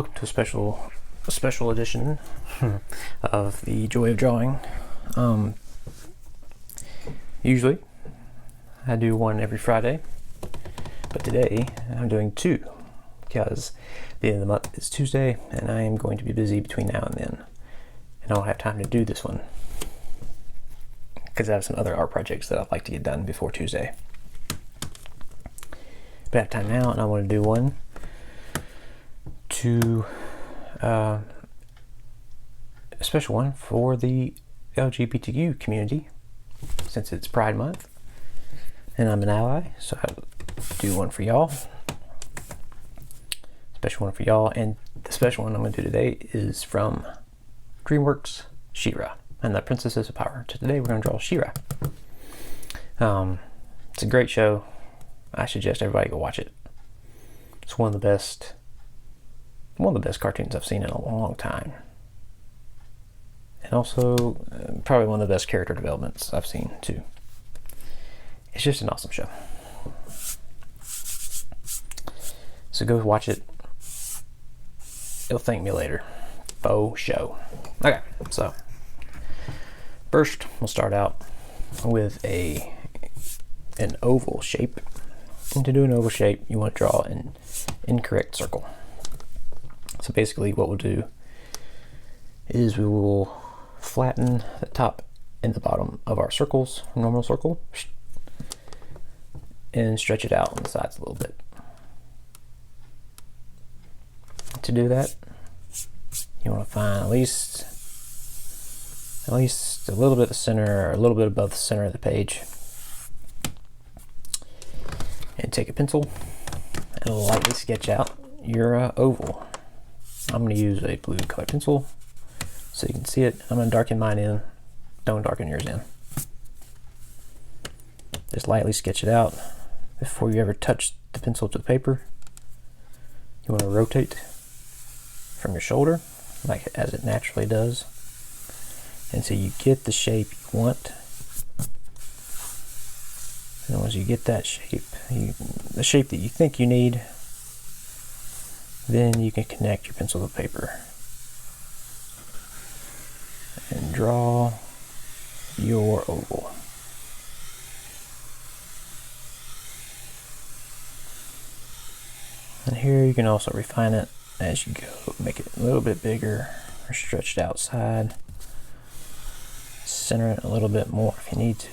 welcome to a special edition of the Joy of Drawing. Usually I do one every Friday, but today I'm doing two because the end of the month is Tuesday and I am going to be busy between now and then, and I don't have time to do this one because I have some other art projects that I'd like to get done before Tuesday. But I have time now and I want to do one to a special one for the LGBTQ community, since it's Pride Month and I'm an ally, so I'll do one for y'all, special one for y'all. And the special one I'm going to do today is from Dreamworks She-Ra and the Princesses of Power. So today we're going to draw She-Ra. It's a great show. I suggest everybody go watch it. It's one of the best cartoons I've seen in a long time, and also probably one of the best character developments I've seen too. It's just an awesome show, so go watch it. You'll thank me later. Faux show. Okay, so first we'll start out with an oval shape. And to do an oval shape, you want to draw an incorrect circle. So basically what we'll do is we will flatten the top and the bottom of our circles, normal circle, and stretch it out on the sides a little bit. To do that, you want to find at least a little bit of the center, or a little bit above the center of the page, and take a pencil and lightly sketch out your oval. I'm going to use a blue color pencil so you can see it. I'm going to darken mine in. Don't darken yours in. Just lightly sketch it out. Before you ever touch the pencil to the paper, you want to rotate from your shoulder, like as it naturally does, until you get the shape you want. And once you get that shape, the shape that you think you need, then you can connect your pencil to the paper and draw your oval. And here you can also refine it as you go. Make it a little bit bigger or stretched outside. Center it a little bit more if you need to.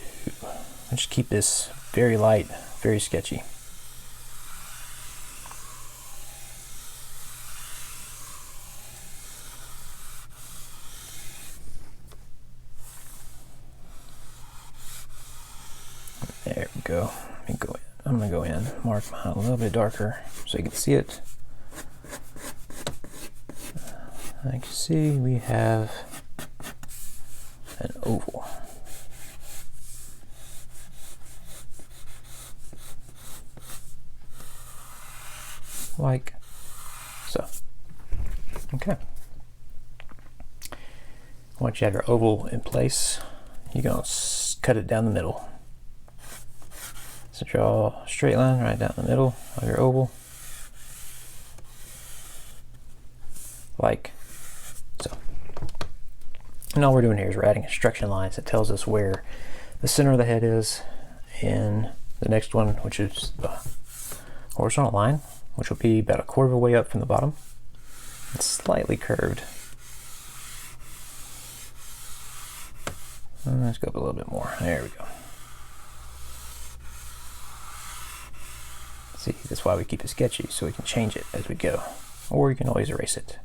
And just keep this very light, very sketchy. There we go. I'm gonna go in, mark mine a little bit darker so you can see it. I can see we have an oval. Like so. Okay. Once you have your oval in place, you're gonna cut it down the middle. So draw a straight line right down the middle of your oval, like so. And all we're doing here is we're adding instruction lines that tells us where the center of the head is, and the next one, which is the horizontal line, which will be about a quarter of a way up from the bottom. It's slightly curved. Let's go up a little bit more. There we go. See, that's why we keep it sketchy, so we can change it as we go. Or you can always erase it.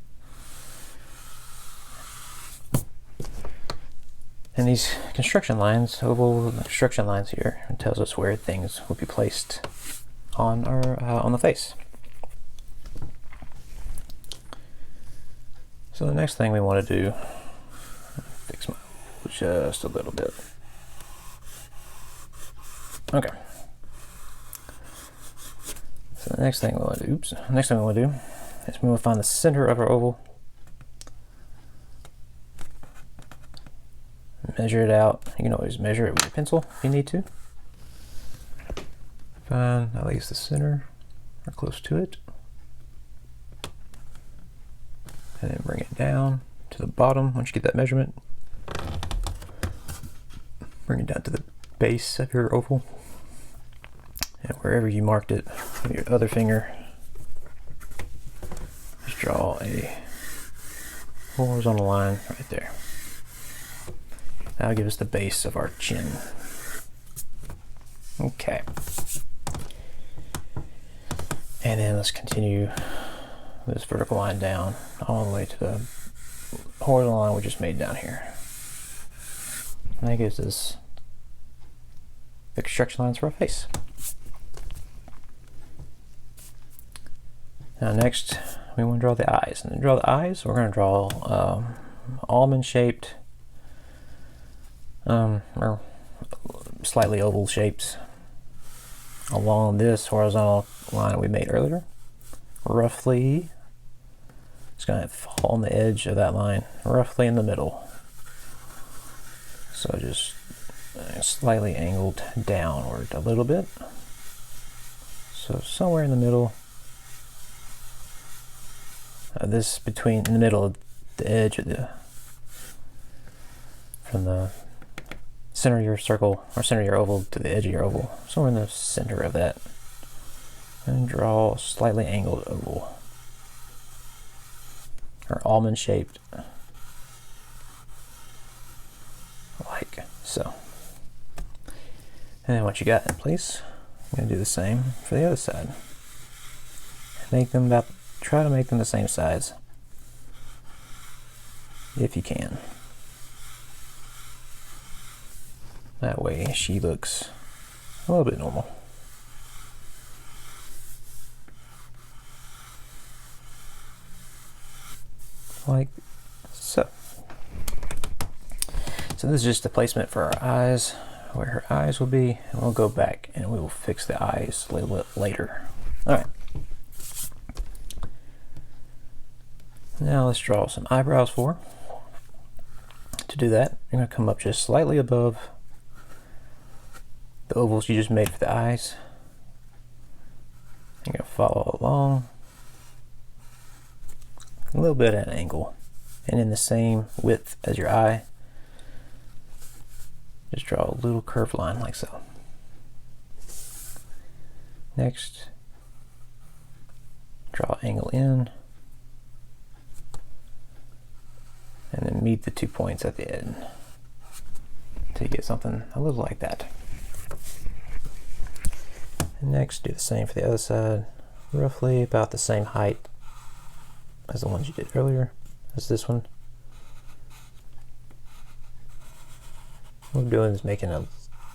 And these construction lines, oval construction lines here, it tells us where things will be placed on our on the face. So the next thing we want to do, fix my oval just a little bit. Okay. So the next thing we want to do, is we want to find the center of our oval, measure it out. You can always measure it with a pencil if you need to. Find at least the center or close to it. And then bring it down to the bottom. Once you get that measurement, bring it down to the base of your oval. And wherever you marked it with your other finger, just draw a horizontal line right there. That'll give us the base of our chin. Okay. And then let's continue this vertical line down all the way to the horizontal line we just made down here. And that gives us the construction lines for our face. Now next, we want to draw the eyes. And to draw the eyes, we're going to draw almond-shaped or slightly oval shapes along this horizontal line we made earlier. Roughly, it's going to fall on the edge of that line, roughly in the middle. So just slightly angled downward a little bit. So somewhere in the middle. This between in the middle of the edge of the from the center of your circle or center of your oval to the edge of your oval, somewhere in the center of that, and draw a slightly angled oval or almond shaped, like so. And then once you got it in place, I'm going to do the same for the other side. Make them about. Try to make them the same size if you can. That way she looks a little bit normal. Like so. So this is just the placement for our eyes, where her eyes will be, and we'll go back and we will fix the eyes a little bit later. All right. Now let's draw some eyebrows for her. To do that, you're going to come up just slightly above the ovals you just made for the eyes. You're going to follow along a little bit at an angle and in the same width as your eye. Just draw a little curved line like so. Next, draw angle in. And then meet the 2 points at the end to get something a little like that. And next, do the same for the other side, roughly about the same height as the ones you did earlier, as this one. What we're doing is making a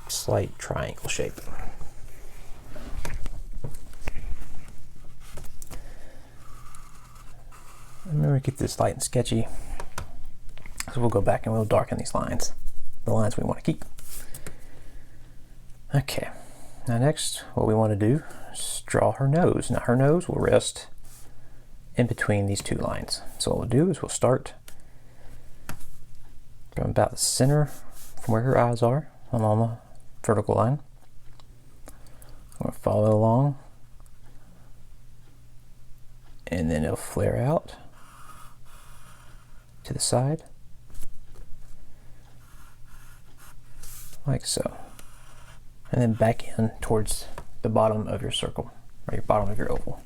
slight triangle shape. Remember, keep this light and sketchy. So we'll go back and we'll darken these lines, the lines we want to keep. Okay, now next what we want to do is draw her nose. Now her nose will rest in between these two lines. So what we'll do is we'll start from about the center from where her eyes are along the vertical line. I'm going to follow along and then it'll flare out to the side. Like so, and then back in towards the bottom of your circle, or your bottom of your oval.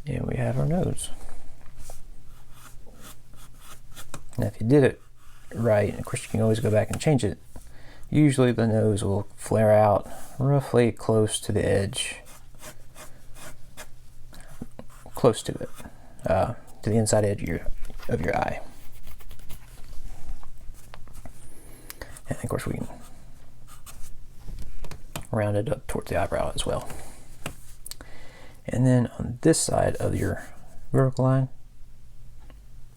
And we have our nose. Now if you did it right, and of course you can always go back and change it, usually the nose will flare out roughly close to the edge, close to it, to the inside edge of your eye. And of course we can round it up towards the eyebrow as well. And then on this side of your vertical line,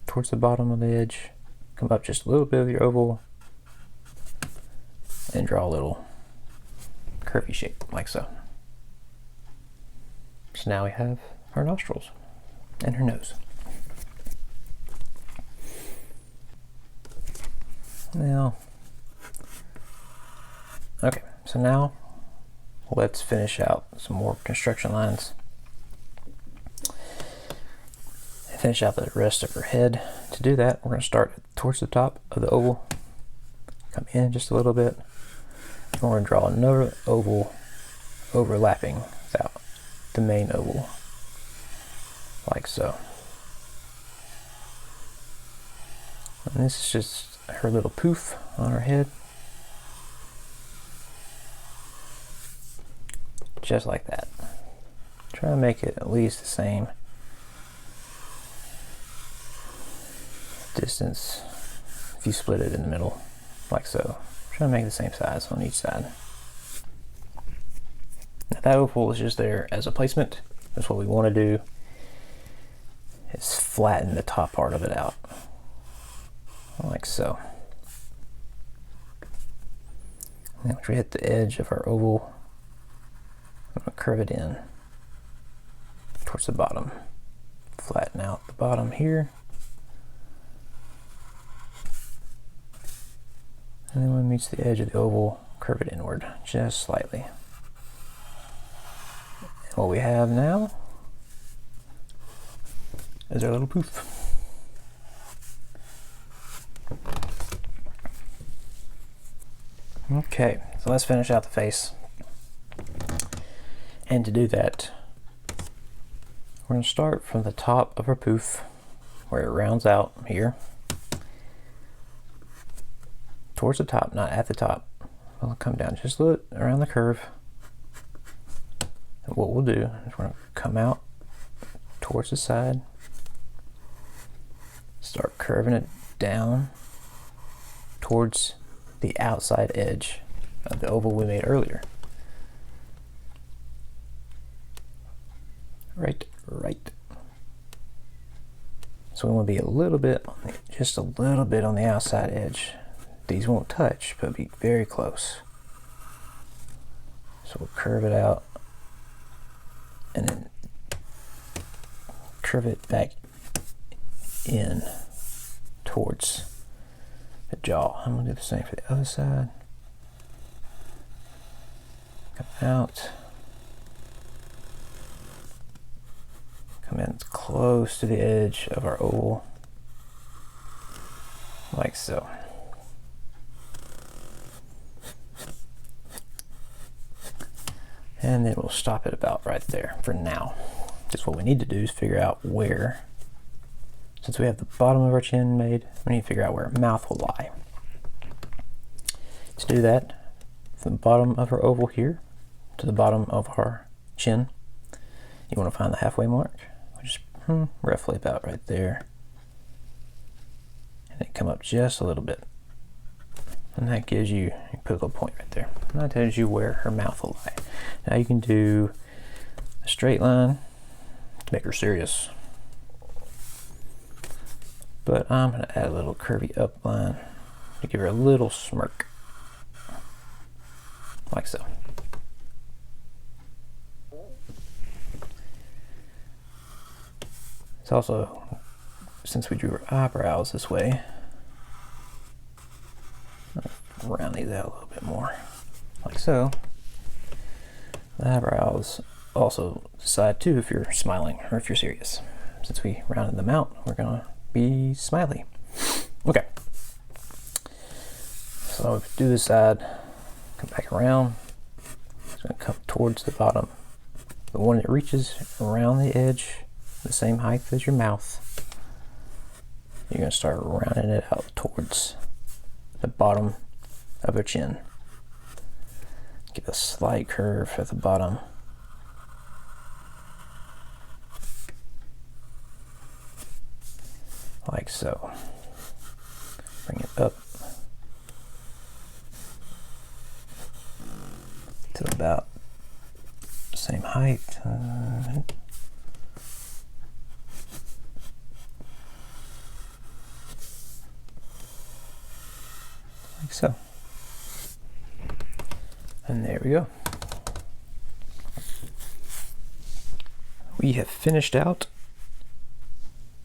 towards the bottom of the edge, come up just a little bit of your oval and draw a little curvy shape like so. So now we have her nostrils and her nose. Now, okay, so now let's finish out some more construction lines. finish out the rest of her head. To do that, we're going to start towards the top of the oval, come in just a little bit, and we're going to draw another oval overlapping without the main oval, like so. And this is just her little poof on her head, just like that. Try to make it at least the same distance if you split it in the middle, like so. Try to make it the same size on each side. Now that oval is just there as a placement. That's what we want to do, is flatten the top part of it out, like so. And once we hit the edge of our oval, I'm going to curve it in towards the bottom. Flatten out the bottom here. And then when it meets the edge of the oval, curve it inward just slightly. And what we have now is our little poof. Okay, so let's finish out the face. And to do that, we're going to start from the top of her poof, where it rounds out here, towards the top, not at the top. We'll come down just a little around the curve. And what we'll do is we're going to come out towards the side, start curving it down towards the outside edge of the oval we made earlier. Right. So we want to be a little bit, just a little bit on the outside edge. These won't touch, but be very close. So we'll curve it out and then curve it back in towards the jaw. I'm going to do the same for the other side. Come out. Come in close to the edge of our oval, like so. And then we'll stop it about right there for now. Just what we need to do is figure out where, since we have the bottom of our chin made, we need to figure out where our mouth will lie. To do that, from the bottom of our oval here to the bottom of our chin, you want to find the halfway mark, which is roughly about right there. And then come up just a little bit. And that gives you put a little point right there. And that tells you where her mouth will lie. Now you can do a straight line to make her serious. But I'm going to add a little curvy up line to give her a little smirk. Like so. It's also, since we drew her eyebrows this way, I'll round these out a little bit more, like so. The eyebrows also decide too if you're smiling or if you're serious. Since we rounded them out, we're gonna be smiley. Okay. So if we do this side, come back around. It's gonna come towards the bottom. But when it reaches around the edge, the same height as your mouth, you're going to start rounding it out towards the bottom of your chin. Give a slight curve at the bottom. Like so. Bring it up to about the same height. Like so. And there we go. We have finished out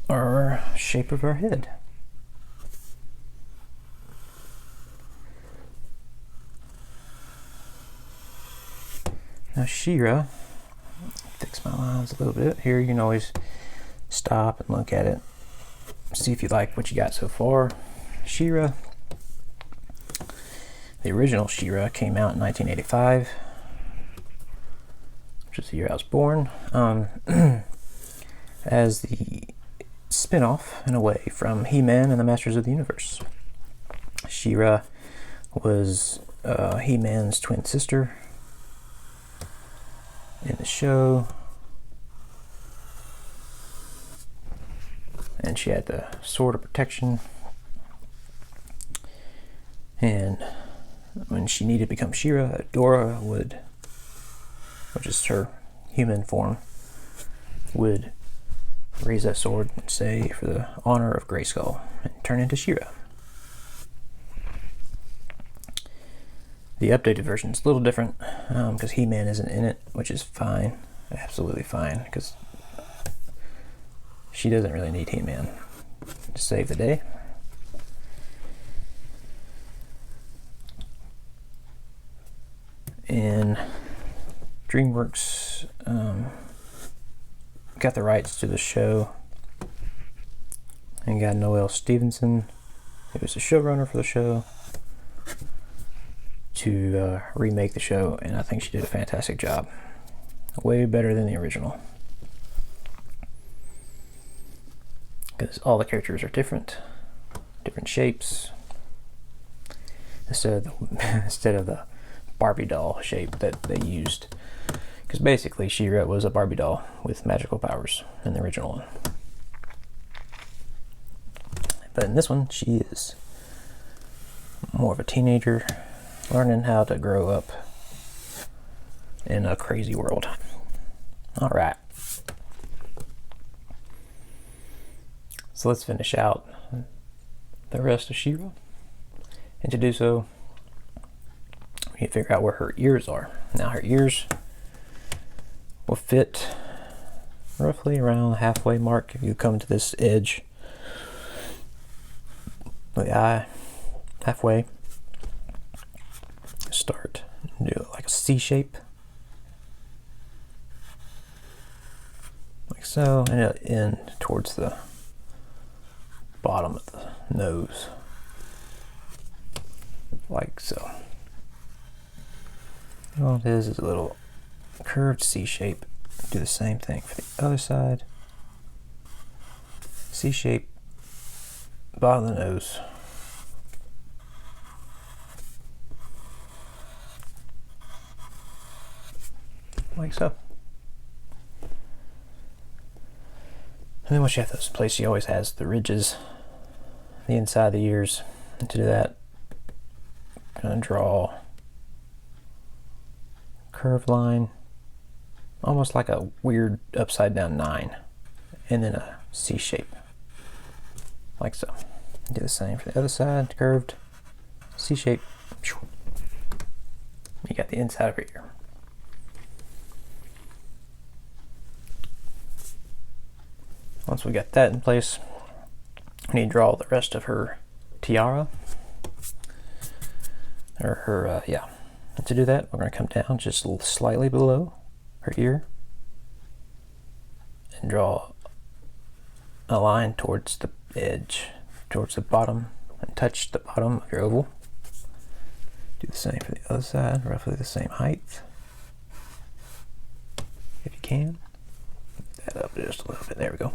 our shape of our head. Now She-Ra, fix my lines a little bit. Here you can always stop and look at it, see if you like what you got so far. She-Ra. The original She-Ra came out in 1985, which is the year I was born, as the spin-off, in a way, from He-Man and the Masters of the Universe. She-Ra was He-Man's twin sister in the show, and she had the Sword of Protection, and when she needed to become She-Ra, Dora would, which is her human form, would raise that sword and say, "For the honor of Grayskull," and turn into She-Ra. The updated version is a little different because He-Man isn't in it, which is fine, absolutely fine, because she doesn't really need He-Man to save the day. And Dreamworks got the rights to the show and got Noelle Stevenson, who was the showrunner for the show, to remake the show, and I think she did a fantastic job. Way better than the original. Because all the characters are different shapes. Instead of the Barbie doll shape that they used. Because basically She-Ra was a Barbie doll with magical powers in the original one. But in this one, she is more of a teenager, learning how to grow up in a crazy world. Alright. So let's finish out the rest of She-Ra. And to do so, we need to figure out where her ears are. Now her ears will fit roughly around the halfway mark if you come to this edge of the eye, halfway. Start and do like a C shape, like so, and it'll end towards the bottom of the nose, like so. All it is a little curved C shape. Do the same thing for the other side. C shape, bottom of the nose. Like so. And then once you have those in place, she always has the ridges, the inside of the ears. And to do that, I'm going to draw a curved line, almost like a weird upside down 9, and then a C shape, like so. Do the same for the other side, curved, C shape. You got the inside of her ear. Once we got that in place, we need to draw the rest of her tiara, or her, yeah. And to do that, we're going to come down just slightly below her ear and draw a line towards the edge, towards the bottom, and touch the bottom of your oval. Do the same for the other side, roughly the same height, if you can. Move that up just a little bit, there we go.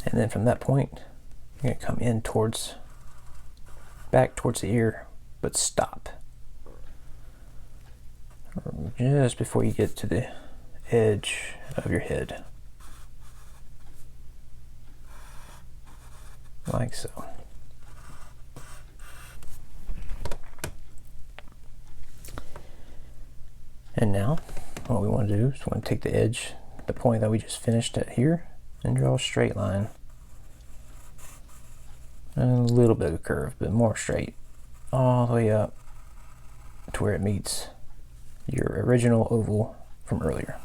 And then from that point, you're going to come in towards, back towards the ear, but stop. Just before you get to the edge of your head. Like so. And now, what we want to do is we want to take the edge, the point that we just finished at here, and draw a straight line. And a little bit of a curve, but more straight. All the way up to where it meets your original oval from earlier.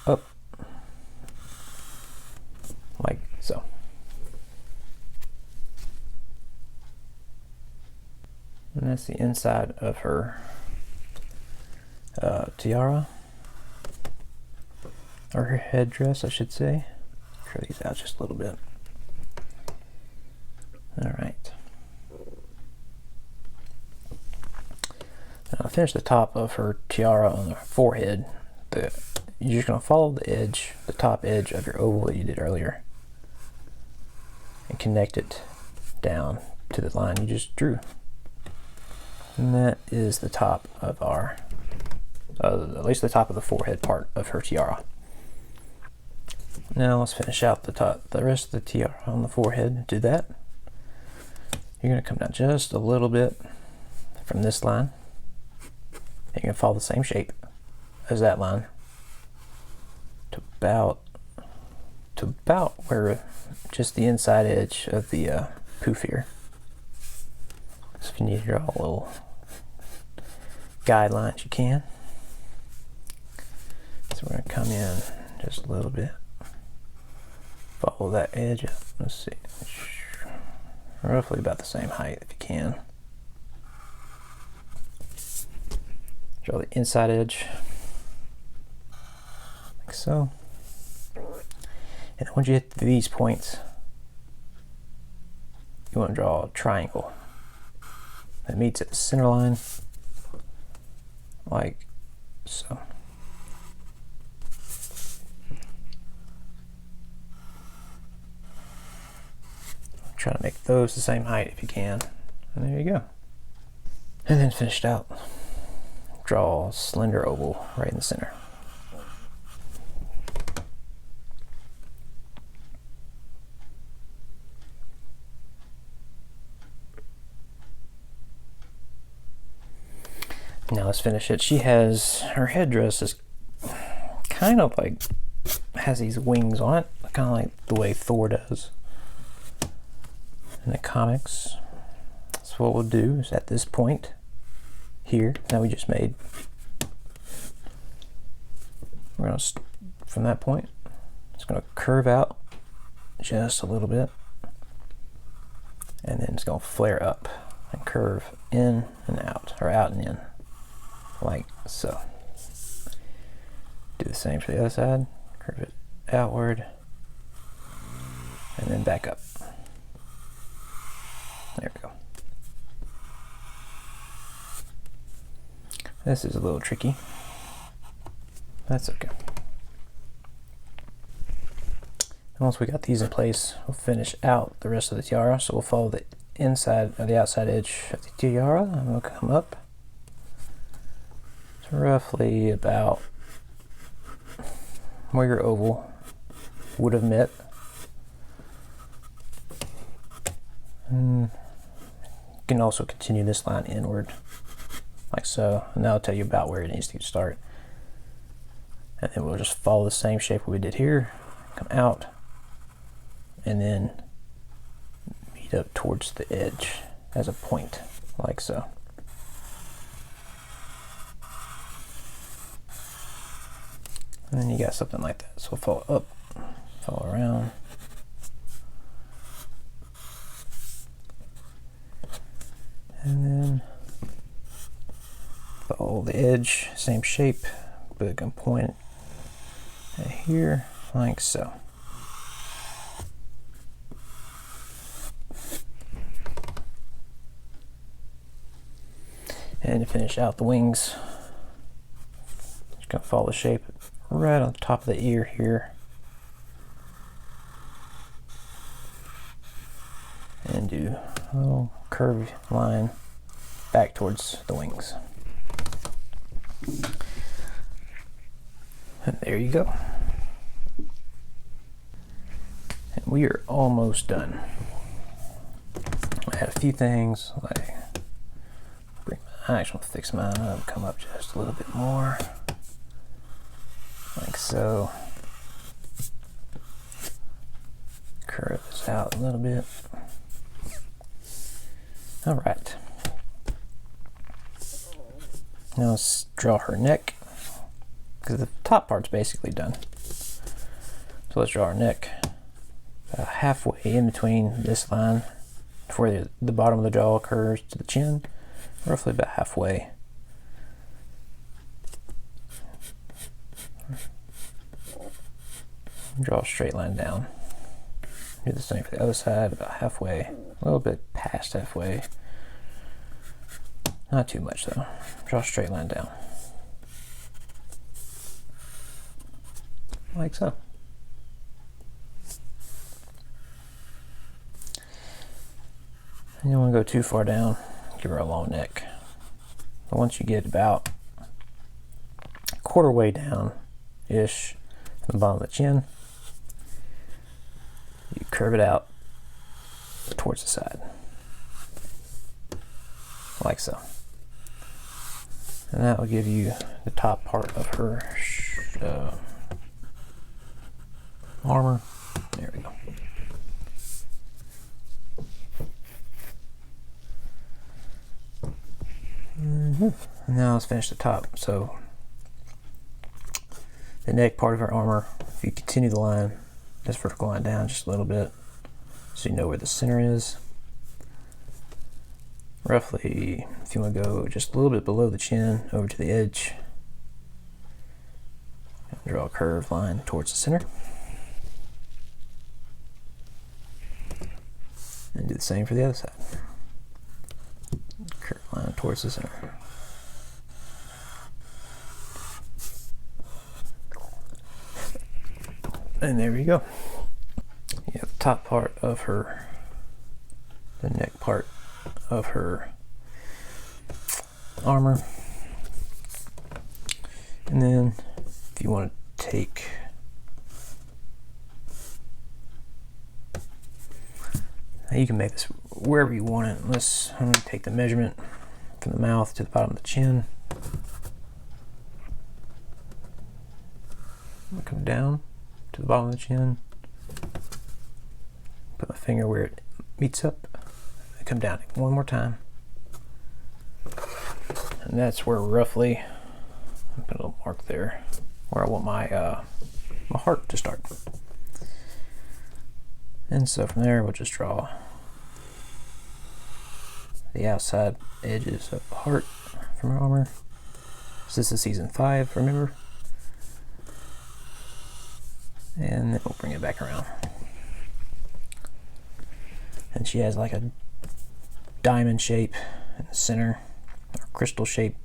Up. Like so. And that's the inside of her tiara, or her headdress, I should say. Curl these out just a little bit. All right. Now, I finished the top of her tiara on the forehead. You're just going to follow the edge, the top edge of your oval that you did earlier, and connect it down to the line you just drew. And that is the top of our, at least the top of the forehead part of her tiara. Now let's finish out the rest of the tiara on the forehead. Do that. You're going to come down just a little bit from this line. And you're going to follow the same shape as that line to about where just the inside edge of the poof here. So if you need to draw a little guidelines, you can. So we're going to come in just a little bit, follow that edge up. Let's see, roughly about the same height if you can. Draw the inside edge like so. And once you hit these points, you want to draw a triangle that meets at the center line, like so. Try to make those the same height if you can. And there you go. And then finished out, draw a slender oval right in the center. Now let's finish it. She has, her headdress is kind of like, has these wings on it, kind of like the way Thor does in the comics. So what we'll do is at this point here, that we just made, we're going to, from that point, it's going to curve out just a little bit, and then it's going to flare up and curve in and out, or out and in, like so. Do the same for the other side, curve it outward, and then back up. There we go. This is a little tricky. That's okay. And once we got these in place, we'll finish out the rest of the tiara. So we'll follow the inside or the outside edge of the tiara, and we'll come up to roughly about where your oval would have met. And you can also continue this line inward, like so, and that'll tell you about where it needs to start. And then we'll just follow the same shape we did here, come out, and then meet up towards the edge as a point, like so. And then you got something like that. So we'll follow up, follow around. And then follow the edge, same shape, but can point it here, like so. And to finish out the wings, just gonna follow the shape right on top of the ear here. And do a little curved line back towards the wings. And there you go. And we are almost done. I had a few things like I actually want to fix mine up, come up just a little bit more, like so. Curve this out a little bit. All right. Now let's draw her neck, because the top part's basically done. So let's draw her neck about halfway in between this line, where the bottom of the jaw curves to the chin, roughly about halfway. Draw a straight line down. Do the same for the other side, about halfway, a little bit past halfway. Not too much though. Draw a straight line down. Like so. You don't want to go too far down, give her a long neck. But once you get about a quarter way down-ish from the bottom of the chin, you curve it out towards the side, like so. And that will give you the top part of her armor. There we go. Now let's finish the top. So the neck part of her armor, if you continue the line, this vertical line down just a little bit, so you know where the center is. Roughly, if you want to go just a little bit below the chin, over to the edge, draw a curved line towards the center. And do the same for the other side. Curved line towards the center. And there we go. You have the top part of her, the neck part of her armor. And then if you want to take you can make this wherever you want it. Unless I'm going to take the measurement from the mouth to the bottom of the chin. I'm going to come down to the bottom of the chin. Put my finger where it meets up. And come down one more time. And that's where roughly, I'll put a little mark there, where I want my my heart to start. And so from there, we'll just draw the outside edges of the heart from her armor. This is season 5, remember? And then we'll bring it back around. And she has like a diamond shape in the center, or crystal shape.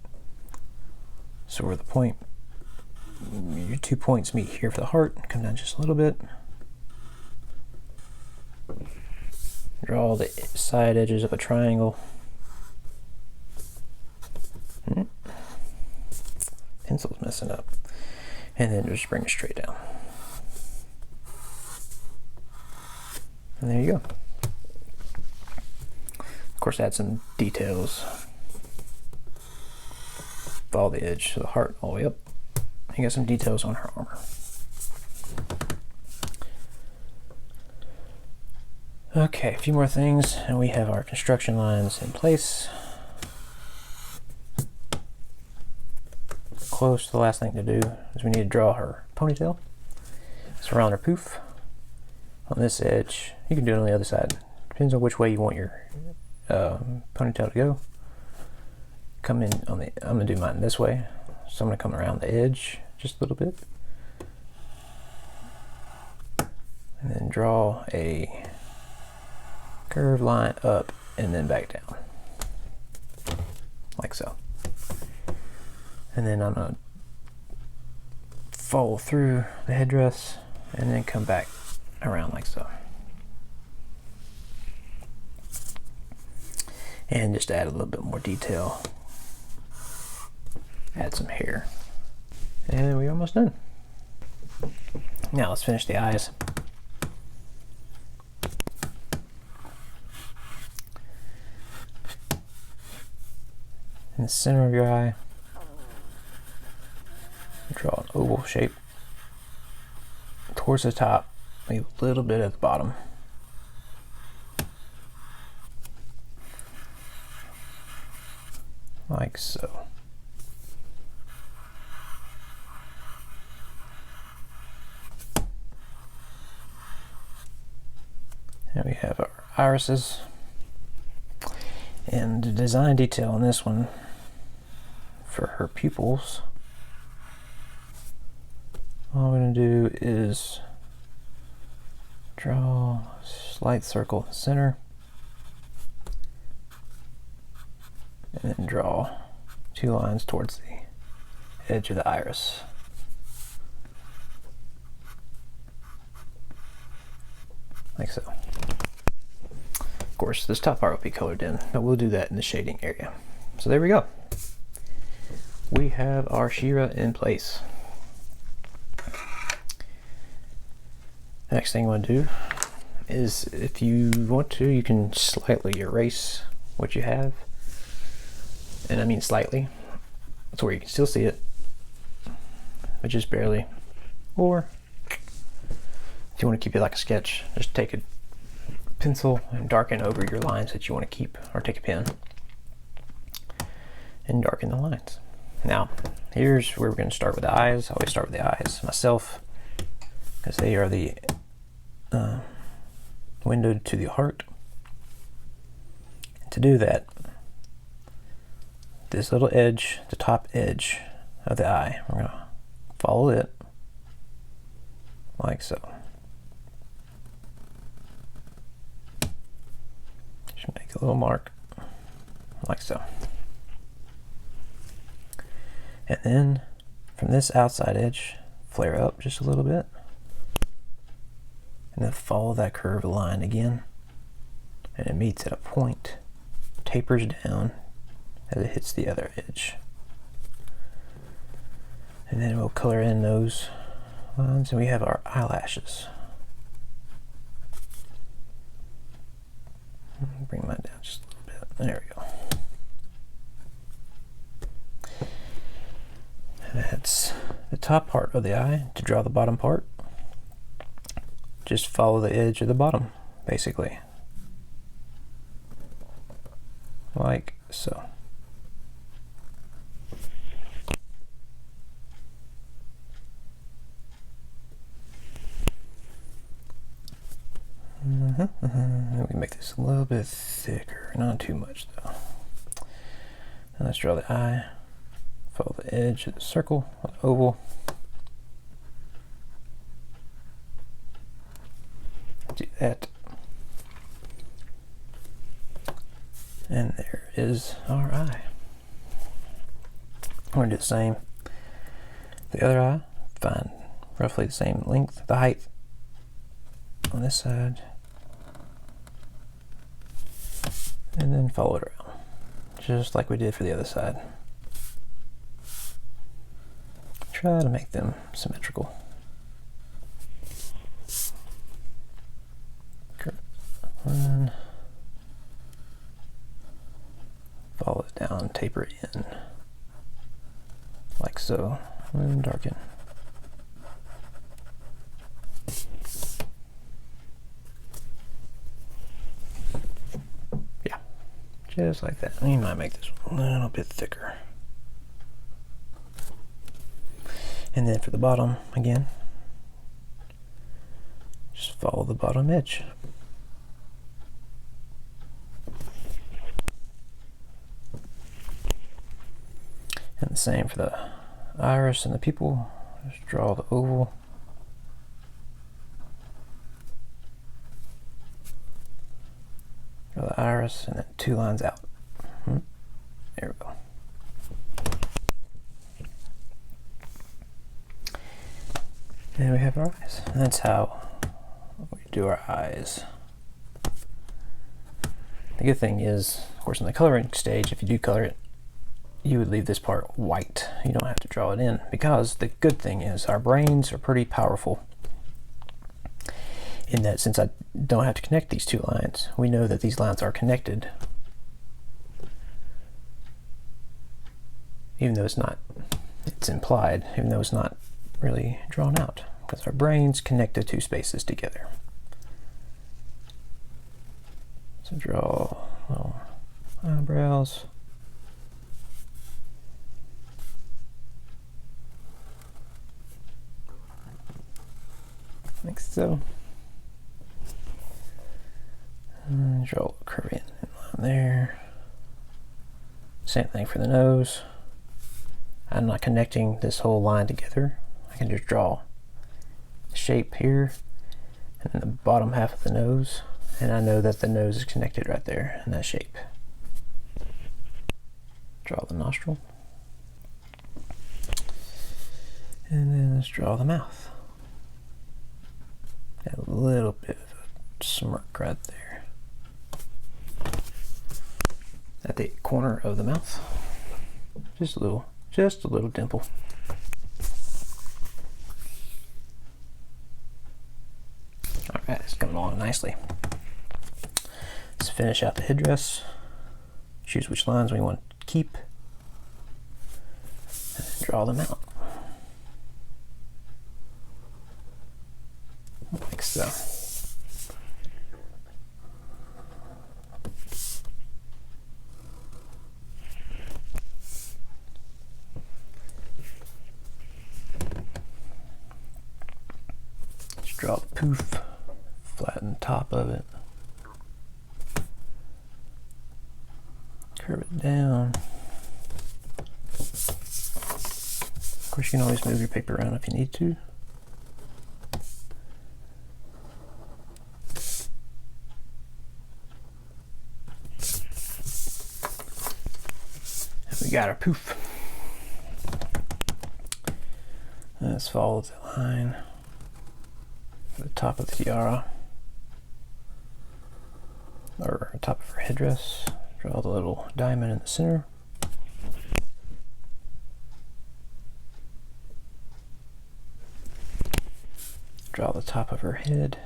So where the point, your 2 points meet here for the heart, come down just a little bit. Draw the side edges of a triangle. Pencil's messing up. And then just bring it straight down. And there you go. Of course, add some details. Follow the edge of the heart all the way up. You got some details on her armor. Okay, a few more things, and we have our construction lines in place. Close. The last thing to do is we need to draw her ponytail. So around her poof. On this edge, you can do it on the other side. Depends on which way you want your ponytail to go. Come in on the, I'm gonna do mine this way. So I'm gonna come around the edge just a little bit. And then draw a curved line up and then back down. Like so. And then I'm gonna follow through the headdress and then come back around like so. And just add a little bit more detail. Add some hair. And we're almost done. Now let's finish the eyes. In the center of your eye, draw an oval shape towards the top, leave a little bit at the bottom. Like so. And we have our irises. And the design detail on this one for her pupils, all we're going to do is draw a slight circle in the center, and then draw 2 lines towards the edge of the iris. Like so. Of course, this top part will be colored in, but we'll do that in the shading area. So there we go. We have our She-Ra in place. The next thing I want to do is, if you want to, you can slightly erase what you have. And I mean slightly. That's where you can still see it, but just barely. Or if you want to keep it like a sketch, just take a pencil and darken over your lines that you want to keep, or take a pen and darken the lines. Now, here's where we're going to start with the eyes. I always start with the eyes myself, because they are the window to the heart. And to do that, this little edge, the top edge of the eye, we're going to follow it like so. Just make a little mark like so. And then from this outside edge, flare up just a little bit, and then follow that curved line again, and it meets at a point, tapers down as it hits the other edge. And then we'll color in those lines, and we have our eyelashes. Bring mine down just a little bit. There we go. That's the top part of the eye. To draw the bottom part, just follow the edge of the bottom, basically. Like so. We can make this a little bit thicker, not too much though. And let's draw the eye. Follow the edge of the circle, or the oval. Do that. And there is our eye. I'm going to do the same. The other eye, find roughly the same length, the height on this side. And then follow it around, just like we did for the other side. Try to make them symmetrical. And follow it down, taper it in, like so, and darken. Yeah, just like that. You might make this one a little bit thicker. And then for the bottom, again, just follow the bottom edge. And the same for the iris and the pupil. Just draw the oval. Draw the iris and then 2 lines out. There we go. And we have our eyes. And that's how we do our eyes. The good thing is, of course, in the coloring stage, if you do color it, you would leave this part white. You don't have to draw it in, because the good thing is our brains are pretty powerful in that since I don't have to connect these 2 lines, we know that these lines are connected, even though it's implied, even though it's not really drawn out, because our brains connect the 2 spaces together. So draw little eyebrows. Like so. And draw a curve in line there. Same thing for the nose. I'm not connecting this whole line together. I can just draw the shape here and then the bottom half of the nose, and I know that the nose is connected right there in that shape. Draw the nostril. And then let's draw the mouth. A little bit of a smirk right there at the corner of the mouth. Just a little dimple. All right, it's coming along nicely. Let's finish out the headdress. Choose which lines we want to keep, and then draw them out. Like so. Just draw the poof, flatten the top of it, curve it down. Of course, you can always move your paper around if you need to. We got our poof. Let's follow the line at the top of the tiara, or top of her headdress. Draw the little diamond in the center. Draw the top of her head.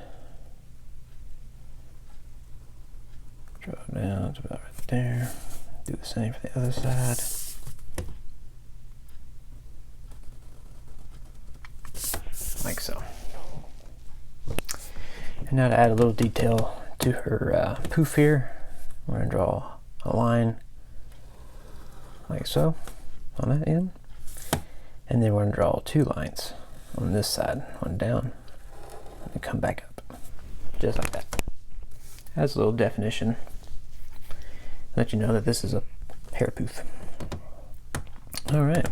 Draw it down to about right there. Do the same for the other side. Like so. And now to add a little detail to her poof here, we're going to draw a line like so on that end. And then we're going to draw two lines on this side, one down, and then come back up. Just like that. Adds a little definition. Let you know that this is a hair poof. All right.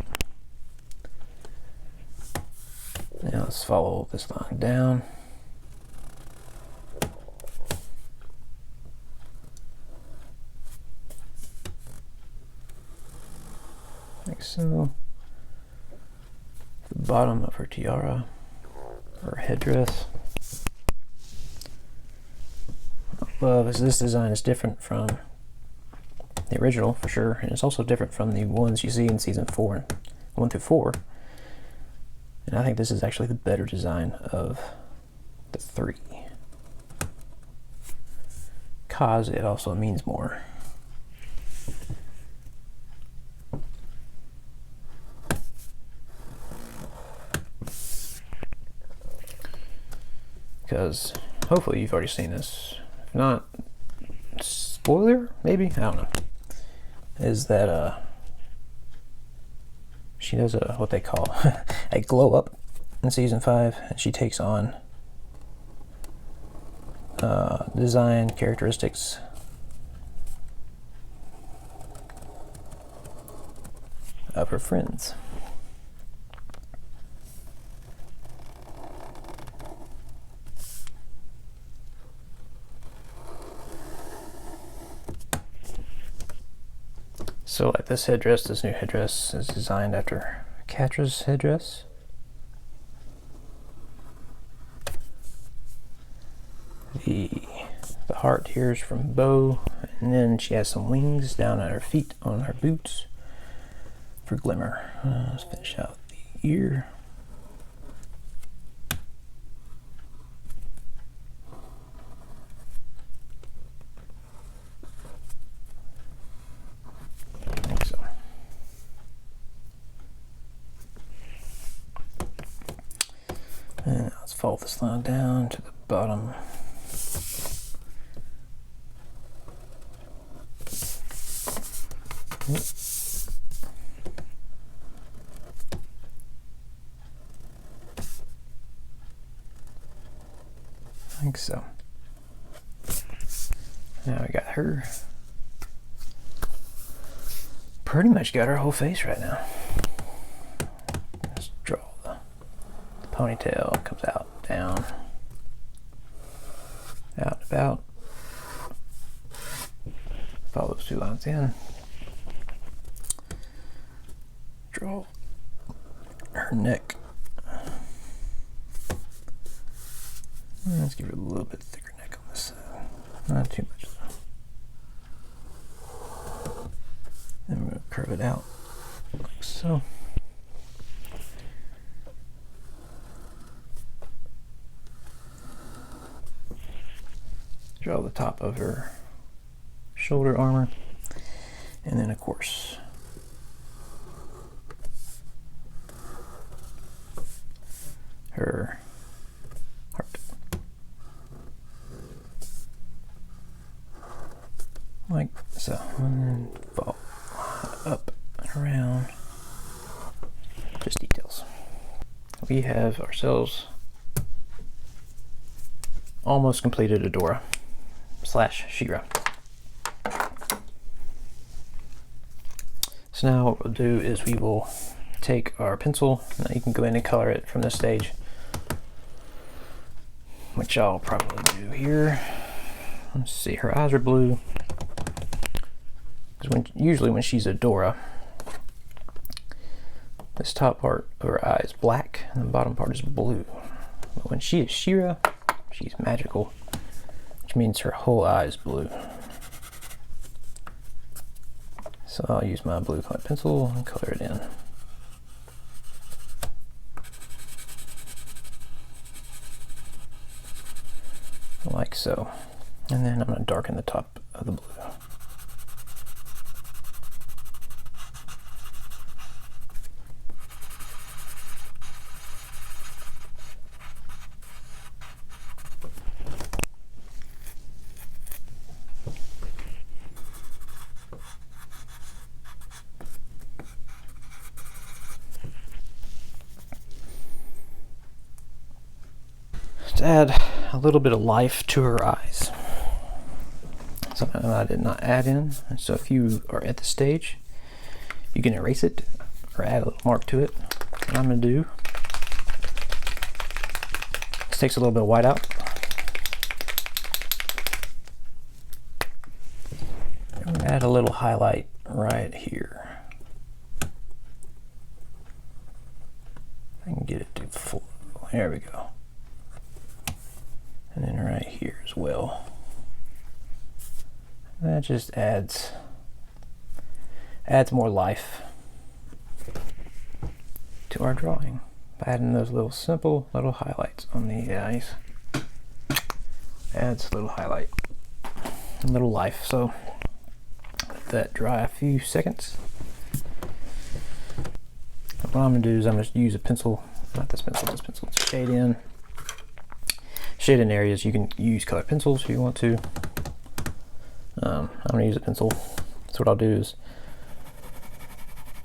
Now let's follow this line down. Like so. The bottom of her tiara, or headdress. Well, this design is different from the original for sure, and it's also different from the ones you see in season 4, 1 through 4. And I think this is actually the better design of the 3, because it also means more. Because hopefully you've already seen this. If not, spoiler maybe, I don't know. Is that she does what they call a glow up in season 5, and she takes on design characteristics of her friends. So like this headdress, this new headdress is designed after Catra's headdress. The heart here is from Bo, and then she has some wings down at her feet on her boots for glimmer. Let's finish out the ear. And let's fold this line down to the bottom. Like so. Now we got her pretty much got her whole face right now. Let's draw the ponytail, comes out, down, out, about. Follow those two lines in. Draw her neck. Let's give her a little bit thicker neck on this side. Not too much though. Then we're going to curve it out like so. Draw the top of her shoulder armor, and then of course her heart, like so, and then fall up and around, just details. We have ourselves almost completed Adora / She-Ra. So now what we'll do is we will take our pencil. Now you can go in and color it from this stage, which I'll probably do here. Let's see, her eyes are blue. Because usually when she's Adora, this top part of her eye is black and the bottom part is blue. But when she is She-Ra, she's magical, which means her whole eye is blue. So I'll use my blue colored pencil and color it in. Like so. And then I'm going to darken the top of the blue. To add a little bit of life to her eyes. Something I did not add in. And so if you are at the stage, you can erase it or add a little mark to it. What I'm going to do, this takes a little bit of white out. I'm going to add a little highlight right here. I can get it to flow. There we go. And then right here as well. That just adds more life to our drawing by adding those little simple little highlights on the eyes. Adds a little highlight, a little life. So let that dry a few seconds. What I'm gonna do is I'm gonna use a pencil, not this pencil, to shade in. Shade in areas. You can use colored pencils if you want to. I'm going to use a pencil. So what I'll do is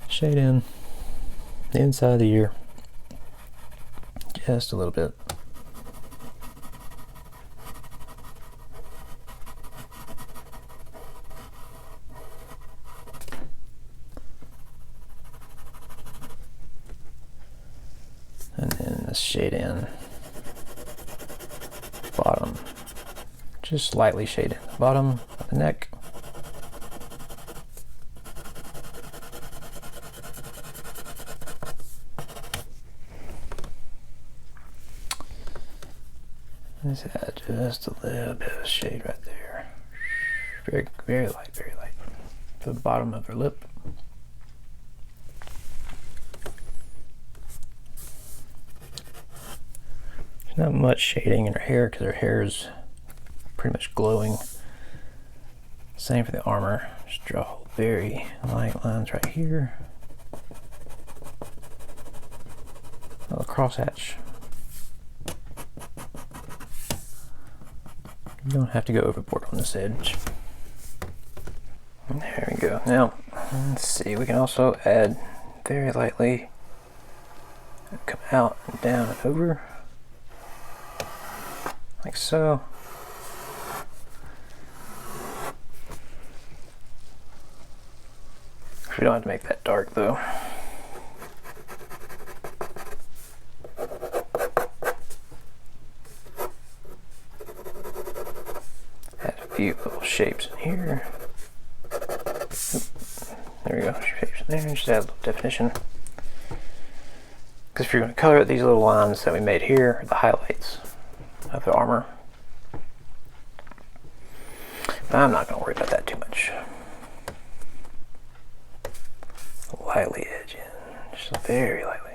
shade in the inside of the ear just a little bit. And then let's shade in bottom, just slightly shade in the bottom of the neck. Let's add just a little bit of shade right there. Very, very light, very light. To the bottom of her lip. There's not much shading in her hair because her hair is pretty much glowing. Same for the armor. Just draw very light lines right here. A little crosshatch. You don't have to go overboard on this edge. There we go. Now, let's see. We can also add very lightly, come out and down and over, like so. we don't have to make that dark though. Add a few little shapes in here. There we go, shapes in there, just add a little definition. Because if you're going to color it, these little lines that we made here are the highlights of the armor. But I'm not going to worry about that too much. Lightly edge in, just very lightly.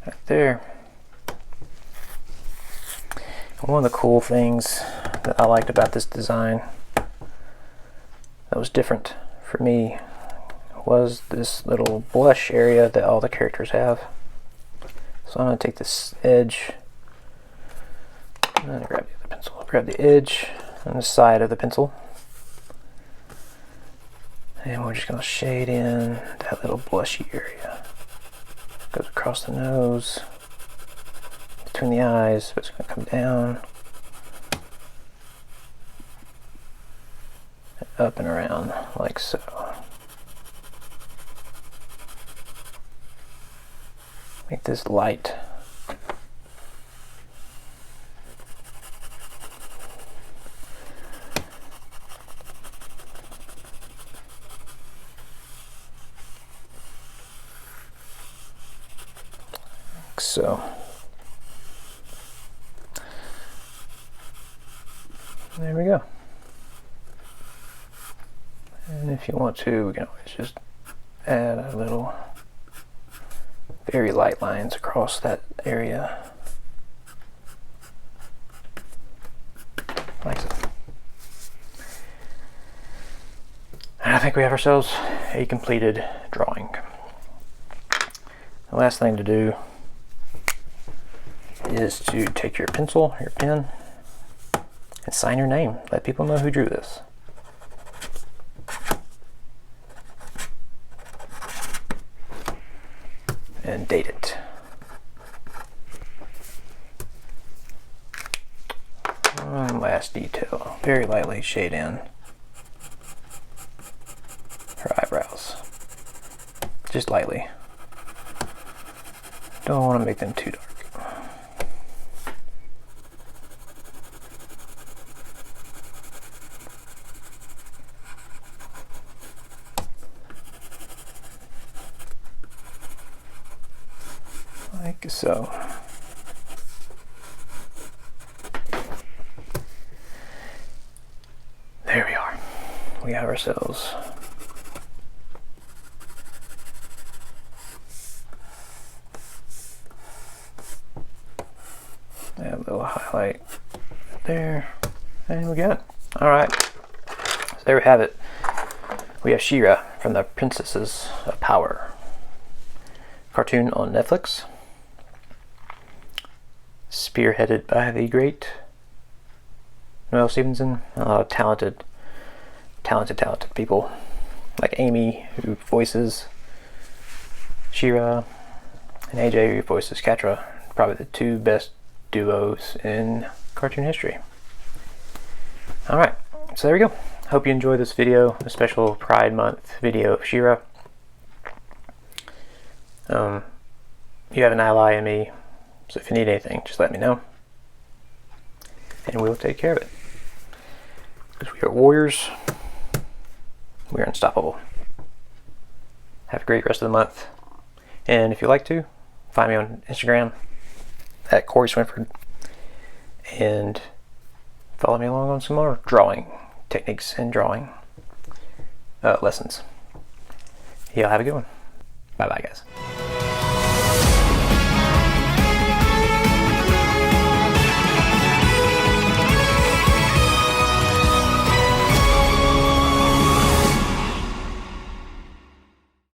Right there. One of the cool things that I liked about this design that was different for me was this little blush area that all the characters have. So I'm going to take this edge, and grab the other pencil, grab the edge on the side of the pencil, and we're just going to shade in that little blushy area. Goes across the nose, between the eyes, but it's going to come down, up and around like so. Make this light. Like so. There we go. And if you want to, we can always just add a little very light lines across that area. Like so. And I think we have ourselves a completed drawing. The last thing to do is to take your pencil, your pen, and sign your name. Let people know who drew this. And date it. One last detail, very lightly shade in her eyebrows, just lightly. Don't want to make them too dark. Like so. There we are. We have ourselves a little highlight there, and we got it. All right, so there we have it. We have She-Ra from the Princesses of Power cartoon on Netflix, spearheaded by the great Noel Stevenson. A lot of talented people like Amy, who voices She-Ra, and AJ, who voices Catra. Probably the two best duos in cartoon history. Alright, so there we go. Hope you enjoyed this video, a special Pride Month video of She-Ra. You have an ally in me, so if you need anything, just let me know, and we'll take care of it. Because we are warriors, we are unstoppable. Have a great rest of the month, and if you like to, find me on Instagram at Corey Swinford, and follow me along on some more drawing techniques and drawing lessons. Yeah, have a good one. Bye bye, guys.